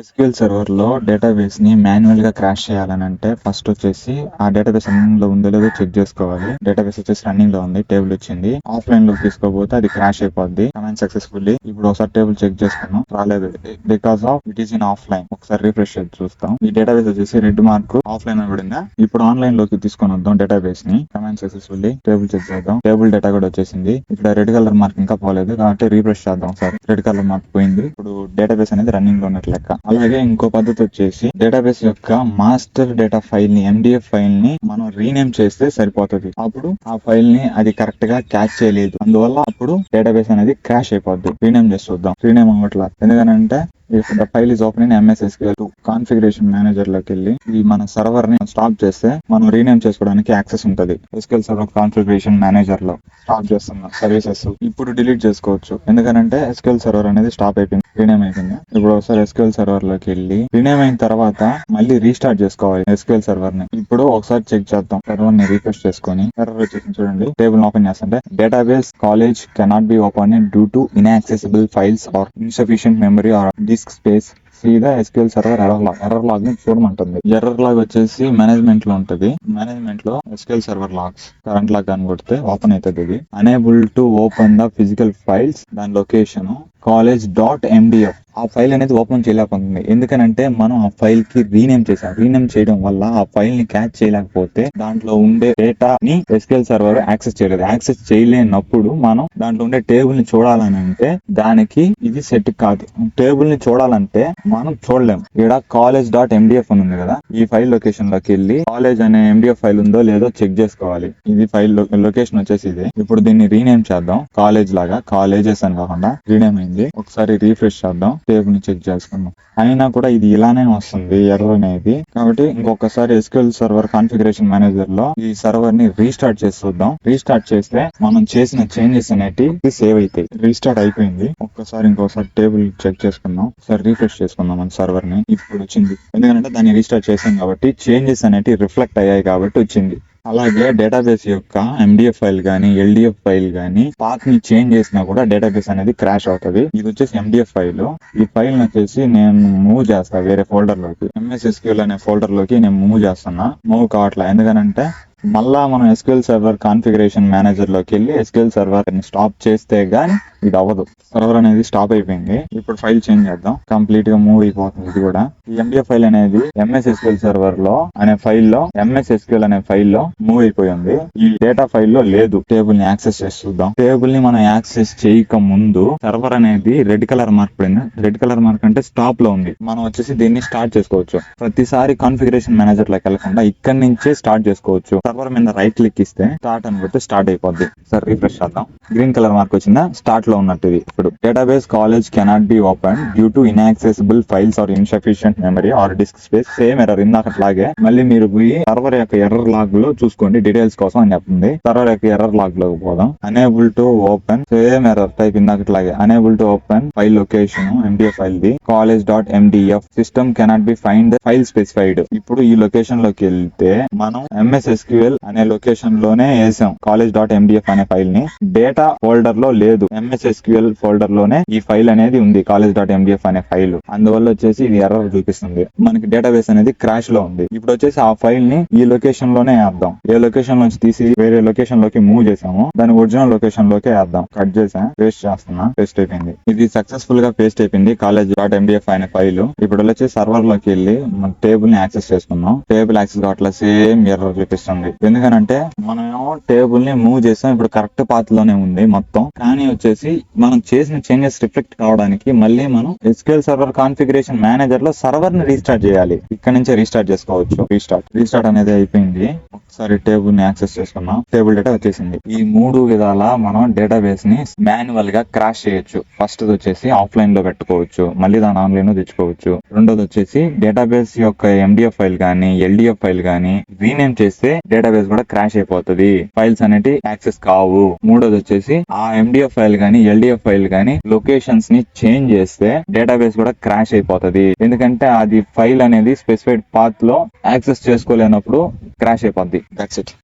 SQL server లో database ని manual గా క్రాష్ చేయాలనంటే ఫస్ట్ వచ్చేసి ఆ డేటాబేస్ రన్నింగ్ లో ఉందో లేదో చెక్ చేసుకోవాలి. డేటాబేస్ వచ్చేసి రన్నింగ్ లో ఉంది, టేబుల్ వచ్చింది. ఆఫ్లైన్ లోకి తీసుకోపోతే అది క్రాష్ అయిపోద్ది. Command successfully. ఇప్పుడు ఒకసారి టేబుల్ చెక్ చేసుకున్నాం, రాలేదు because of it is in offline. ఒకసారి రిఫ్రెష్ చేసి చూస్తాం. ఈ డేటాబేస్ వచ్చేసి రెడ్ మార్క్ ఆఫ్లైన్ అని పడిందా. ఇప్పుడు ఆన్లైన్ లోకి తీసుకొని వద్దాం డేటాబేస్ ని. Command successfully. టేబుల్ చెక్ చేద్దాం. టేబుల్ డేటా కూడా వచ్చేసింది. ఇక్కడ రెడ్ కలర్ మార్క్ ఇంకా పోలేదు కాబట్టి రిఫ్రెష్ చేద్దాం. ఒకసారి రెడ్ కలర్ మార్క్ పోయింది. ఇప్పుడు డేటాబేస్ అనేది రన్నింగ్ లో ఉన్నట్లు లెక్క. అలాగే ఇంకో పద్ధతి వచ్చేసి డేటాబేస్ యొక్క మాస్టర్ డేటా ఫైల్ ని, MDF ఫైల్ ని మనం రీనేమ్ చేస్తే సరిపోతుంది. అప్పుడు ఆ ఫైల్ ని అది కరెక్ట్ గా క్యాచ్ చేయలేదు, అందువల్ల అప్పుడు డేటాబేస్ అనేది క్రాష్ అయిపోద్ది. రీనేమ్ చేసి చూద్దాం. రీనేమ్ అవ్వట్లా. ఎందుకనంటే if the file is open in MS SQL configuration manager లోకి వెళ్ళి ఈ మన సర్వర్ ని స్టాప్ చేస్తే మనం రీనేమ్ చేసుకోవడానికి యాక్సెస్ ఉంటది. SQL సర్వర్ కాన్ఫిగరేషన్ మేనేజర్ లో స్టాప్ చేస్తున్న సర్వీసెస్ ఇప్పుడు డిలీట్ చేసుకోవచ్చు. ఎందుకనంటే SQL సర్వర్ అనేది స్టాప్ అయిపోయింది, రీనేమ్ అయిపోయింది. ఇప్పుడు ఒకసారి SQL సర్వర్ లోకి వెళ్ళి రీనేమ్ అయిన తర్వాత మళ్ళీ రీస్టార్ట్ చేసుకోవాలి SQL సర్వర్ ని. ఇప్పుడు ఒకసారి చెక్ చేద్దాం. సర్వర్ ని రిఫ్రెష్ చేసుకొని ఎర్రర్ వచ్చేసి చూడండి. టేబుల్ ఓపెన్ చేస్తుంటే database college cannot be open due to inaccessible files or insufficient memory or disk space. సీదా SQL సర్వర్ ఎర్రర్ లాగ్ ని చూడమంటుంది. ఎర్రర్ లాగ్ వచ్చేసి మేనేజ్మెంట్ లో ఉంటది. మేనేజ్మెంట్ లో SQL server logs current log అని కొడితే ఓపెన్ అవుతుంది. ఇది unable to open the physical files, దాని లొకేషన్ college.mdf. ఆ ఫైల్ అనేది ఓపెన్ చేయలేకపోతుంది. ఎందుకనంటే మనం ఆ ఫైల్ కి రీనేమ్ చేసాం. రీనేమ్ చేయడం వల్ల ఆ ఫైల్ ని క్యాచ్ చేయలేకపోతే దాంట్లో ఉండే డేటా ని SQL సర్వర్ యాక్సెస్ చేయలేదు. యాక్సెస్ చేయలేనప్పుడు మనం దాంట్లో ఉండే టేబుల్ ని చూడాలని అంటే దానికి ఇది సెట్ కాదు. టేబుల్ ని చూడాలంటే మనం చూడలేం. ఇక్కడ college.mdf అని ఉంది కదా, ఈ ఫైల్ లొకేషన్ లోకి వెళ్ళి కాలేజ్ అనే MDF ఫైల్ ఉందో లేదో చెక్ చేసుకోవాలి. ఇది ఫైల్ లొకేషన్ వచ్చేసి ఇది. ఇప్పుడు దీన్ని రీనేమ్ చేద్దాం. కాలేజ్ లాగా కాలేజెస్ అని కాకుండా రీనేమ్ అయింది. ఒకసారి రీఫ్రెష్ చేద్దాం. టేబుల్ ని చెక్ చేసుకుందాం. అయినా కూడా ఇది ఇలానే వస్తుంది ఎర్రర్ అనేది. కాబట్టి ఇంకొకసారి SQL సర్వర్ కాన్ఫిగరేషన్ మేనేజర్ లో ఈ సర్వర్ ని రీస్టార్ట్ చేసి చూద్దాం. రీస్టార్ట్ చేస్తే మనం చేసిన చేంజెస్ అనేటివి సేవ్ అవుతాయి. రీస్టార్ట్ అయిపోయింది. ఒక్కసారి ఇంకోసారి టేబుల్ చెక్ చేసుకుందాం. ఒకసారి రీఫ్రెష్ చేసుకుందాం మన సర్వర్ ని. ఇప్పుడు వచ్చింది. ఎందుకంటే దాన్ని రీస్టార్ట్ చేసాం కాబట్టి చేంజెస్ అనేటివి రిఫ్లెక్ట్ అయ్యాయి కాబట్టి వచ్చింది. అలాగే డేటాబేస్ యొక్క MDF ఫైల్ గానీ LDF ఫైల్ గానీ పాత్ ని చేంజ్ చేసినా కూడా డేటాబేస్ అనేది క్రాష్ అవుతుంది. ఇది వచ్చేసి MDF ఫైల్. ఈ ఫైల్ వచ్చేసి నేను మూవ్ చేస్తా వేరే ఫోల్డర్ లోకి. MS SQL అనే ఫోల్డర్ లోకి నేను మూవ్ చేస్తున్నా. మూవ్ కావట్లే. ఎందుకనంటే మళ్ళా మనం SQL సర్వర్ కాన్ఫిగరేషన్ మేనేజర్ లోకి వెళ్ళి SQL సర్వర్ ని స్టాప్ చేస్తే గానీ ఇది అవ్వదు. సర్వర్ అనేది స్టాప్ అయిపోయింది. ఇప్పుడు ఫైల్ చేంజ్ చేద్దాం. కంప్లీట్ గా మూవ్ అయిపోతుంది ఇది కూడా. ఈ MDF ఫైల్ అనేది MS SQL సర్వర్ లో అనే ఫైల్ లో MS SQL అనే ఫైల్ లో మూవ్ అయిపోయింది. ఈ డేటా ఫైల్ లో లేదు. టేబుల్ ని యాక్సెస్ చేసి చూద్దాం. టేబుల్ ని మనం యాక్సెస్ చేయక ముందు సర్వర్ అనేది రెడ్ కలర్ మార్క్ పడింది. రెడ్ కలర్ మార్క్ అంటే స్టాప్ లో ఉంది. మనం వచ్చేసి దీన్ని స్టార్ట్ చేసుకోవచ్చు. ప్రతిసారి కాన్ఫిగరేషన్ మేనేజర్ లోకి వెళ్లకుండా ఇక్కడ నుంచే స్టార్ట్ చేసుకోవచ్చు. సర్వర్ మీద రైట్ క్లిక్ ఇస్తే స్టార్ట్ అని కొడితే స్టార్ట్ అయిపోద్ది. సరే రిఫ్రెష్ చేద్దాం. గ్రీన్ కలర్ మార్క్ వచ్చిందా, స్టార్ట్ లో ఉన్నట్టు ఇది. ఇప్పుడు database college cannot be open due to inaccessible files or insufficient memory or disk space. Same error ఇందాకట్లాగే. మళ్ళీ మీరు పోయి సర్వర్ యొక్క ఎర్రర్ లాగ్ లో చూసుకోండి డీటెయిల్స్ కోసం అని చెప్తుంది. సర్వర్ యొక్క ఎర్రర్ లాగ్ లోకి పోదాం. Unable to open, same error type ఇందాకట్లాగే. Unable to open file location MDF file the college.mdf. System cannot be find file specified. ఇప్పుడు ఈ లొకేషన్ లోకి వెళ్తే మనం MS SQL అనే లొకేషన్ లోనే వేసాం college.mdf అనే ఫైల్ ని. డేటా ఫోల్డర్ లో లేదు. MS SQL ఫోల్డర్ లోనే ఈ ఫైల్ అనేది ఉంది, college.mdf అనే ఫైల్. అందువల్ల వచ్చేసి ఇది ఎర్రర్ చూపిస్తుంది. మనకి డేటాబేస్ అనేది క్రాష్ లో ఉంది. ఇప్పుడు వచ్చేసి ఆ ఫైల్ ని ఈ లొకేషన్ లోనే వేద్దాం. ఏ లొకేషన్ నుంచి తీసి వేరే లొకేషన్ లోకి మూవ్ చేసాము దాని ఒరిజినల్ లొకేషన్ లోకి వేద్దాం. కట్ చేసాం, పేస్ట్ చేస్తున్నా. పేస్ట్ అయిపోయింది. ఇది సక్సెస్ఫుల్ గా పేస్ట్ అయిపోయింది college.mdf అనే ఫైల్. ఇప్పుడు వచ్చి సర్వర్ లోకి వెళ్ళి మన టేబుల్ ని యాక్సెస్ చేసుకున్నాం. టేబుల్ యాక్సెస్ కావట్లా, సేమ్ ఎర్రర్ చూపిస్తుంది. ఎందుకనంటే మనం టేబుల్ ని మూవ్ చేసాం. ఇప్పుడు కరెక్ట్ పాత్ లోనే ఉంది మొత్తం. కానీ వచ్చేసి మనం చేసిన చేంజెస్ రిఫ్లెక్ట్ కావడానికి మళ్ళీ మనం SQL సర్వర్ కాన్ఫిగరేషన్ మేనేజర్ లో సర్వర్ ని రీస్టార్ట్ చేయాలి. ఇక్కడ నుంచే రీస్టార్ట్ చేసుకోవచ్చు. రీస్టార్ట్ అనేది అయిపోయింది. ఒకసారి టేబుల్ ని యాక్సెస్ చేసుకున్నాం. టేబుల్ డేటా వచ్చేసింది. ఈ మూడు విధాల మనం డేటాబేస్ ని మాన్యువల్ గా క్రాష్ చేయొచ్చు. ఫస్ట్ వచ్చేసి ఆఫ్లైన్ లో పెట్టుకోవచ్చు, మళ్ళీ దాన్ని ఆన్లైన్ లో తెచ్చుకోవచ్చు. రెండోది వచ్చేసి డేటాబేస్ యొక్క MDF ఫైల్ గానీ LDF ఫైల్ గానీ రీనేమ్ చేస్తే డేటాబేస్ కూడా క్రాష్ అయిపోతుంది. ఫైల్స్ అనేవి యాక్సెస్ కావు. మూడోది వచ్చేసి ఆ MDF ఫైల్ గానీ LDF ఫైల్ గానీ లొకేషన్స్ ని చేంజ్ చేస్తే డేటాబేస్ కూడా క్రాష్ అయిపోతుంది. ఎందుకంటే అది ఫైల్ అనేది స్పెసిఫైడ్ పాత్ లో యాక్సెస్ చేసుకోలేనప్పుడు క్రాష్ అయిపోద్ది. That's it.